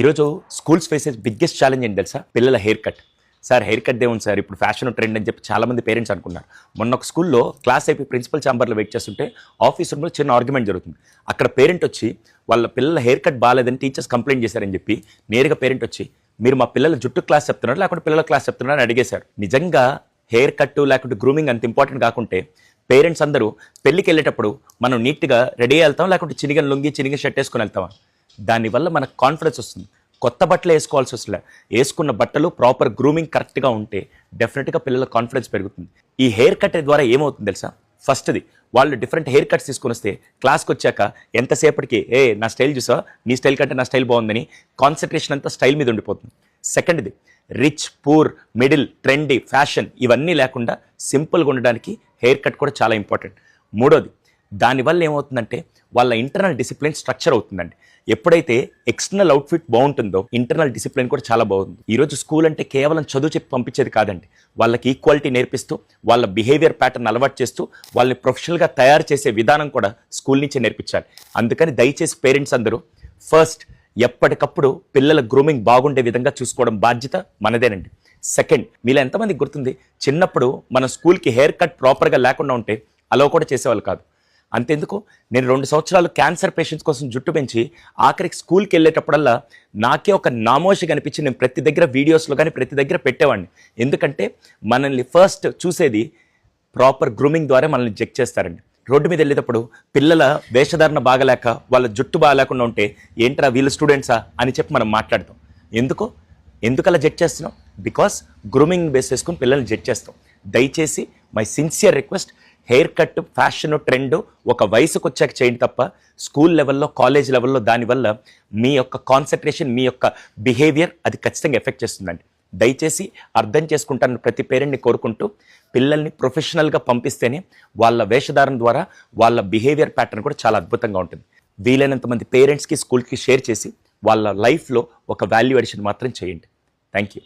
ఈరోజు schools faces biggest challenge ఏంటి తెలుసా? పిల్లల haircut. Sir haircut దేవుంది సార్, ఇప్పుడు ఫ్యాషన్ ట్రెండ్ అని చెప్పి చాలామంది పేరెంట్స్ అనుకున్నారు. మొన్న ఒక స్కూల్లో క్లాస్ అయిపోయి ప్రిన్సిపల్ ఛాంబర్లో వెయిట్ చేస్తుంటే ఆఫీస్ రూమ్లో చిన్న ఆర్గ్యుమెంట్ జరుగుతుంది. అక్కడ పేరెంట్ వచ్చి వాళ్ళ పిల్లల హెయిర్ కట్ బాగాలేదని టీచర్స్ కంప్లైంట్ చేశారని చెప్పి నేరుగా పేరెంట్ వచ్చి మీరు మా పిల్లల జుట్టు క్లాస్ చెప్తున్నారు లేకుంటే పిల్లల క్లాస్ చెప్తున్నారు అని అడిగేశారు. నిజంగా హెయిర్ కట్ లేకుంటే గ్రూమింగ్ అంత ఇంపార్టెంట్ కాకుంటే పేరెంట్స్ అందరూ పెళ్ళికి వెళ్ళేటప్పుడు మనం నీట్గా రెడీ వెళ్తాం లేకుంటే చినిగిన లుంగి చినిగిన షర్ట్ వేసుకొని వెళ్తామా? దానివల్ల మనకు కాన్ఫిడెన్స్ వస్తుంది. కొత్త బట్టలు వేసుకోవాల్సి వస్తుంది. వేసుకున్న బట్టలు ప్రాపర్ గ్రూమింగ్ కరెక్ట్గా ఉంటే డెఫినెట్గా పిల్లల కాన్ఫిడెన్స్ పెరుగుతుంది. ఈ హెయిర్ కట్ ద్వారా ఏమవుతుంది తెలుసా? ఫస్ట్ది వాళ్ళు డిఫరెంట్ హెయిర్ కట్స్ తీసుకొని వస్తే క్లాస్కి వచ్చాక ఎంతసేపటికి నా స్టైల్ చూసా, నీ స్టైల్ కంటే నా స్టైల్ బాగుందని కాన్సన్ట్రేషన్ అంతా స్టైల్ మీద ఉండిపోతుంది. సెకండ్ది rich, poor, middle, trendy, fashion ఇవన్నీ లేకుండా సింపుల్గా ఉండడానికి హెయిర్ కట్ కూడా చాలా ఇంపార్టెంట్. మూడోది దానివల్ల ఏమవుతుందంటే వాళ్ళ ఇంటర్నల్ డిసిప్లిన్ స్ట్రక్చర్ అవుతుందండి. ఎప్పుడైతే ఎక్స్టర్నల్ అవుట్ఫిట్ బాగుంటుందో ఇంటర్నల్ డిసిప్లిన్ కూడా చాలా బాగుంది. ఈరోజు స్కూల్ అంటే కేవలం చదువు చెప్పి పంపించేది కాదండి. వాళ్ళకి ఈక్వాలిటీ నేర్పిస్తూ వాళ్ళ బిహేవియర్ ప్యాటర్న్ అలవాటు చేస్తూ వాళ్ళని ప్రొఫెషనల్గా తయారు చేసే విధానం కూడా స్కూల్ నుంచే నేర్పించాలి. అందుకని దయచేసి పేరెంట్స్ అందరూ ఫస్ట్ ఎప్పటికప్పుడు పిల్లల గ్రూమింగ్ బాగుండే విధంగా చూసుకోవడం బాధ్యత మనదేనండి. సెకండ్, మీలో ఎంతమందికి గుర్తుంది చిన్నప్పుడు మన స్కూల్కి హెయిర్ కట్ ప్రాపర్గా లేకుండా ఉంటే అలా కూడా చేసేవాళ్ళు కాదు. అంతెందుకు, నేను 2 సంవత్సరాలు క్యాన్సర్ పేషెంట్స్ కోసం జుట్టు పెంచి ఆఖరికి స్కూల్కి వెళ్ళేటప్పుడల్లా నాకే ఒక నామోషి కనిపించి నేను ప్రతి దగ్గర వీడియోస్లో కానీ ప్రతి దగ్గర పెట్టేవాడిని. ఎందుకంటే మనల్ని ఫస్ట్ చూసేది ప్రాపర్ గ్రూమింగ్ ద్వారా మనల్ని చెక్ చేస్తారండి. రోడ్డు మీద వెళ్ళేటప్పుడు పిల్లల వేషధారణ బాగలేక వాళ్ళ జుట్టు బాగాలేకుండా ఉంటే ఏంట్రా వీళ్ళు స్టూడెంట్సా అని చెప్పి మనం మాట్లాడతాం. ఎందుకు అలా జడ్జ్ చేస్తున్నాం? బికాస్ గ్రూమింగ్ బేస్ చేసుకుని పిల్లల్ని జడ్జ్ చేస్తాం. దయచేసి my sincere request, hair cut fashion trend ఒక వయసుకు వచ్చాక చేయండి తప్ప స్కూల్ లెవెల్లో, కాలేజ్ లెవెల్లో దానివల్ల మీ యొక్క కాన్సన్ట్రేషన్, మీ యొక్క బిహేవియర్ అది ఖచ్చితంగా ఎఫెక్ట్ చేస్తుందండి. దయచేసి అర్థం చేసుకుంటాను ప్రతి పేరెంట్ని కోరుకుంటూ, పిల్లల్ని ప్రొఫెషనల్గా పంపిస్తేనే వాళ్ళ వేషధారణ ద్వారా వాళ్ళ బిహేవియర్ ప్యాటర్న్ కూడా చాలా అద్భుతంగా ఉంటుంది. వీలైనంత మంది పేరెంట్స్కి, స్కూల్కి షేర్ చేసి వాళ్ళ లైఫ్లో ఒక వాల్యూ అడిషన్ మాత్రం చేయండి. Thank you.